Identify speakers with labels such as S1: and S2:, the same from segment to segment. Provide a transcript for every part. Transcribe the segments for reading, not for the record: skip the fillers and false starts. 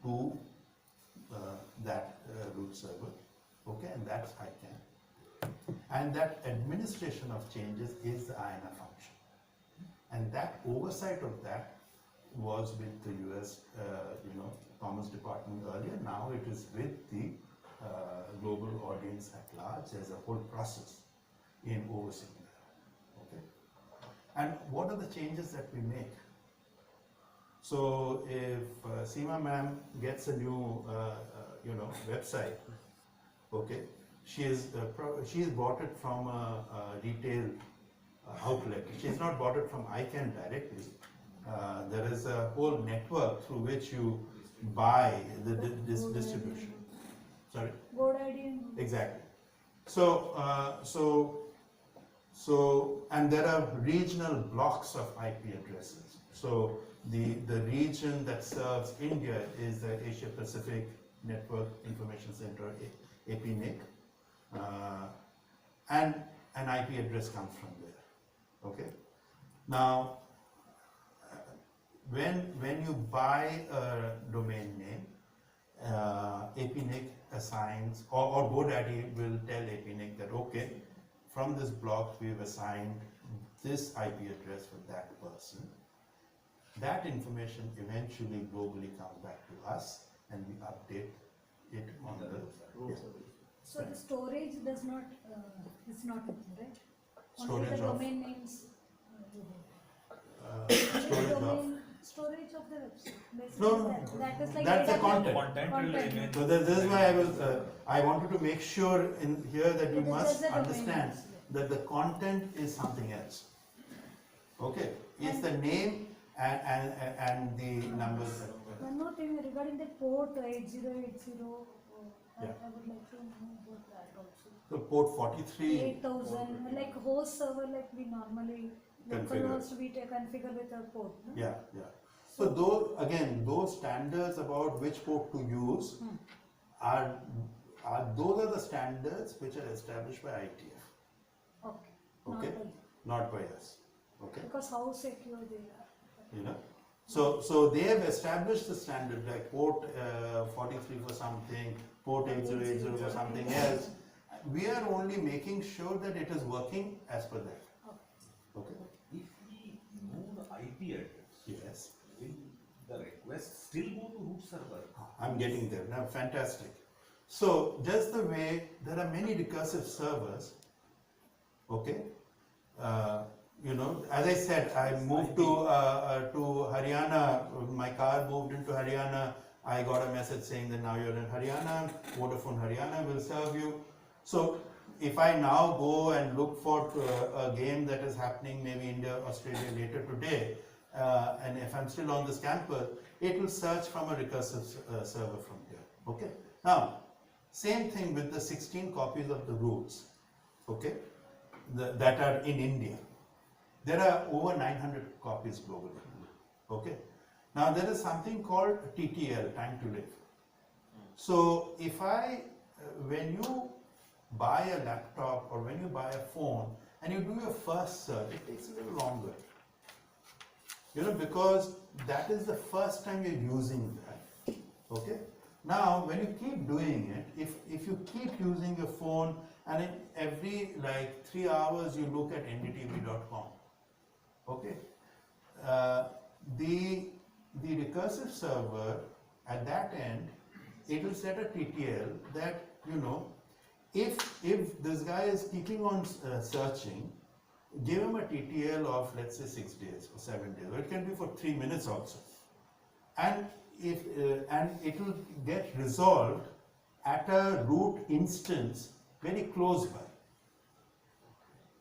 S1: to that root server, okay, and that's ICANN. And that administration of changes is the INA function. And that oversight of that was with the US, Commerce Department earlier. Now it is with the global audience at large. There's a whole process in overseeing that. Okay. And what are the changes that we make? So if Seema ma'am gets a new, website, okay, she's bought it from a retail outlet. She's not bought it from ICANN directly. There is a whole network through which you buy this distribution. Sorry.
S2: Board ID.
S1: Exactly. And there are regional blocks of IP addresses. So the region that serves India is the Asia Pacific Network Information Center, APNIC, and an IP address comes from there. Okay. Now, when you buy a domain name, APNIC assigns, or GoDaddy will tell APNIC that, okay, from this block we've assigned this IP address for that person. That information eventually globally comes back to us and we update it on the
S3: root
S1: service.
S2: So the storage does not, is not with you, right?
S1: Storage
S2: Only the
S1: of-
S2: domain names.
S1: Storage of.
S2: Storage of the website. Basically
S1: No,
S2: that is like
S1: that's the
S2: AWS.
S1: content.
S3: Content related.
S1: So this is why I wanted to make sure in here that you
S2: It is
S1: must
S2: just the domain
S1: understand
S2: names.
S1: that the content is something else. Okay, it's the name and the numbers.
S2: One more thing regarding the port 8080, I
S1: Yeah.
S2: would like to know about that also.
S1: So port 43.
S2: 8000, like host server, like we normally local
S1: Configure.
S2: host we configure with a port. No?
S1: Yeah, yeah. So those standards about which port to use are those are the standards which are established by ITF.
S2: Okay.
S1: Okay, not by us. Okay.
S2: Because how secure they are.
S1: You know, so they have established the standard like port 43 for something, port 8080 for something else. We are only making sure that it is working as per that. Okay.
S4: If we know the IP address,
S1: Yes,
S4: will the request still go to root server?
S1: I'm getting there now. Fantastic. So just the way there are many recursive servers. Okay. As I said, I moved to Haryana. My car moved into Haryana. I got a message saying that now you're in Haryana. Vodafone Haryana will serve you. So if I now go and look for a game that is happening, maybe India, Australia later today, and if I'm still on this campus, it will search from a recursive server from here. Okay. Now, same thing with the 16 copies of the roots. Okay, that are in India. There are over 900 copies globally. Okay. Now there is something called TTL, time to live. So if when you buy a laptop or when you buy a phone and you do your first search, it takes a little longer. Because that is the first time you're using that. Okay. Now when you keep doing it, if you keep using your phone and in every 3 hours you look at ndtv.com. Okay, the recursive server at that end, it will set a TTL that if this guy is keeping on searching, give him a TTL of let's say 6 days or 7 days, or it can be for 3 minutes also, and it will get resolved at a root instance very close by.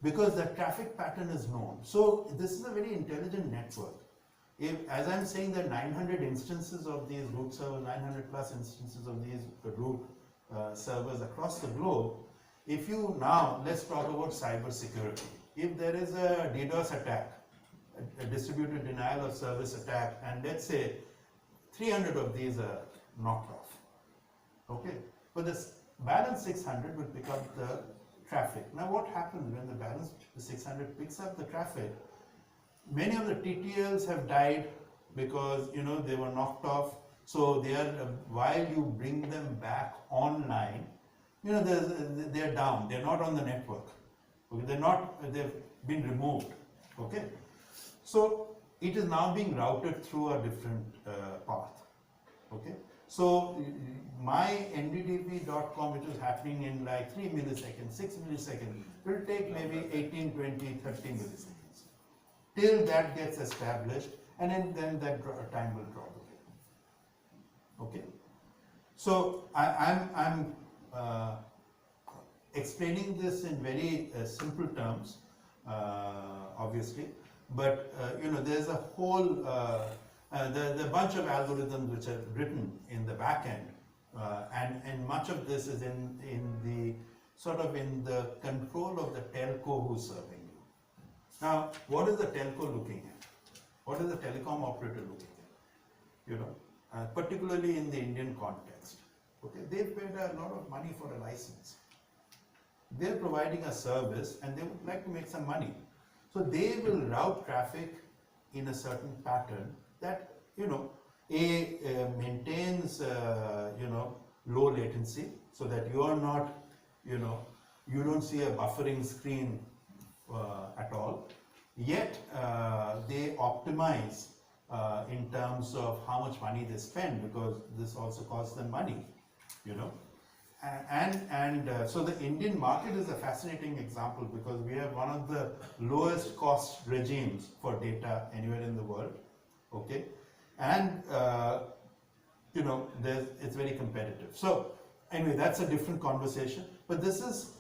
S1: Because the traffic pattern is known. So this is a very intelligent network. As I'm saying, there are 900 instances of these root servers, 900 plus instances of these root servers across the globe. If you now, let's talk about cyber security. If there is a DDoS attack, a distributed denial of service attack, and let's say 300 of these are knocked off. Okay, but this balance 600 will pick up the traffic. Now what happens when the 600 picks up the traffic? Many of the TTLs have died because they were knocked off. So they are, while you bring them back online, you know, they're down, they're not on the network. Okay, they've been removed. Okay, so it is now being routed through a different path. Okay, so my nddp.com, which is happening in like 3 milliseconds, 6 milliseconds, will take maybe 18, 20, 30 milliseconds till that gets established, and then that time will drop again. Okay, so I'm explaining this in very simple terms, obviously, but you know, there's a whole the bunch of algorithms which are written in the back end, and much of this is in the sort of in the control of the telco who's serving you. Now, what is the telco looking at? What is the telecom operator looking at? You know, particularly in the Indian context. Okay, they've paid a lot of money for a license. They're providing a service and they would like to make some money. So they will route traffic in a certain pattern that, you know, maintains, you know, low latency, so that you are not, you know, you don't see a buffering screen at all. Yet they optimize in terms of how much money they spend, because this also costs them money, you know. So the Indian market is a fascinating example, because we have one of the lowest cost regimes for data anywhere in the world. Okay, and you know, it's very competitive. So anyway, that's a different conversation. But this is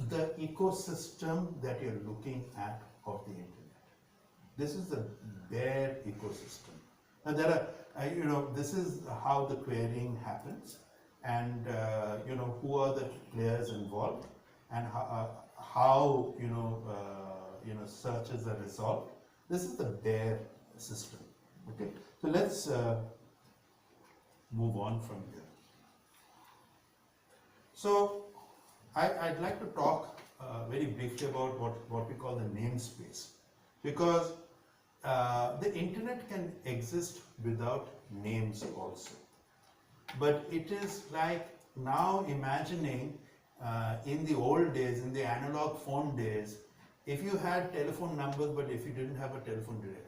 S1: the ecosystem that you're looking at of the internet. This is the bare ecosystem. And there are, you know, this is how the querying happens, and you know, who are the players involved, and how you know, searches are resolved. This is the bare system. Okay, so let's move on from here. So I'd like to talk very briefly about what we call the namespace, because the internet can exist without names also. But it is like now imagining in the old days, in the analog phone days, if you had telephone numbers but if you didn't have a telephone directory,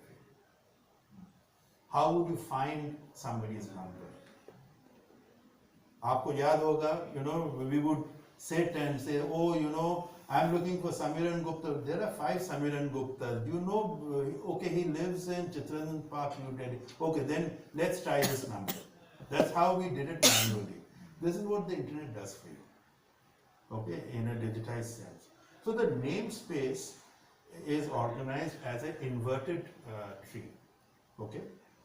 S1: how would you find somebody's number? Aapko yaad hoga, you know, we would sit and say, oh, you know, I'm looking for Samiran Gupta. There are 5 Samiran Guptas. You know, okay, he lives in Chittaranjan Park, New Delhi. Okay, then let's try this number. That's how we did it manually. This is what the internet does for you, okay, in a digitized sense. So the namespace is organized as an inverted tree, okay.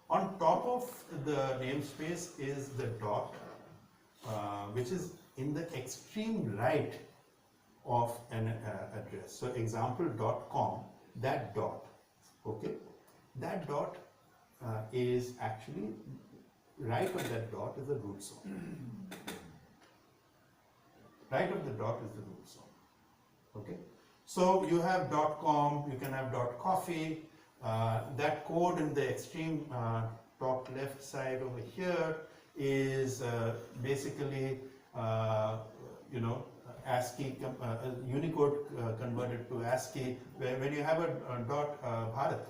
S1: On top of the namespace is the dot, which is in the extreme right of an address. So example.com, that dot, okay, that dot is actually, right of that dot is the root zone. Right of the dot is the root zone. Okay. So you have .com, you can have .coffee. That code in the extreme top left side over here is basically you know, ASCII, Unicode converted to ASCII. When you have a .bharat.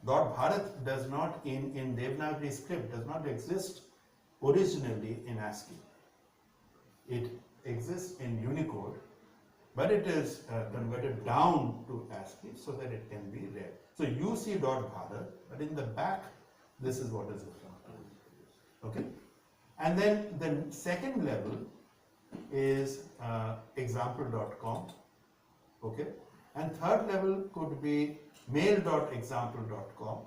S1: .bharat does not, in Devanagari script, does not exist originally in ASCII. It exists in Unicode, but it is converted down to ASCII so that it can be read. So you see .bharat, but in the back, this is what is written. Okay? And then the second level is example.com. Okay? And third level could be mail.example.com,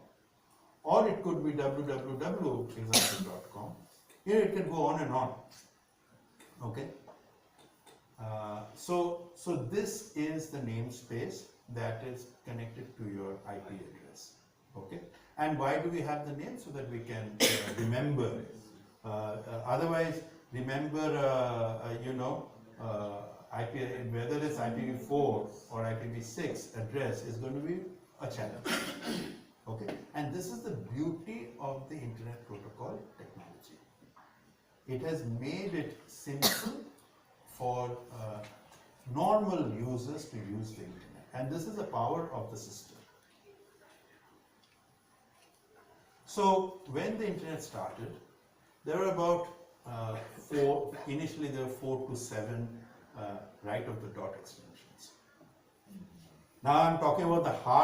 S1: or it could be www.example.com. Here it can go on and on. Okay. So this is the namespace that is connected to your IP address. Okay. And why do we have the name? So that we can remember. Otherwise, remember, you know, IP, whether it's IPv4 or IPv6 address is going to be a challenge. Okay. And this is the beauty of the Internet Protocol technology. it has made it simple for normal users to use the internet. And this is the power of the system. So when the internet started, there were about initially there were 4 to 7 right of the dot extensions. Now I'm talking about the hard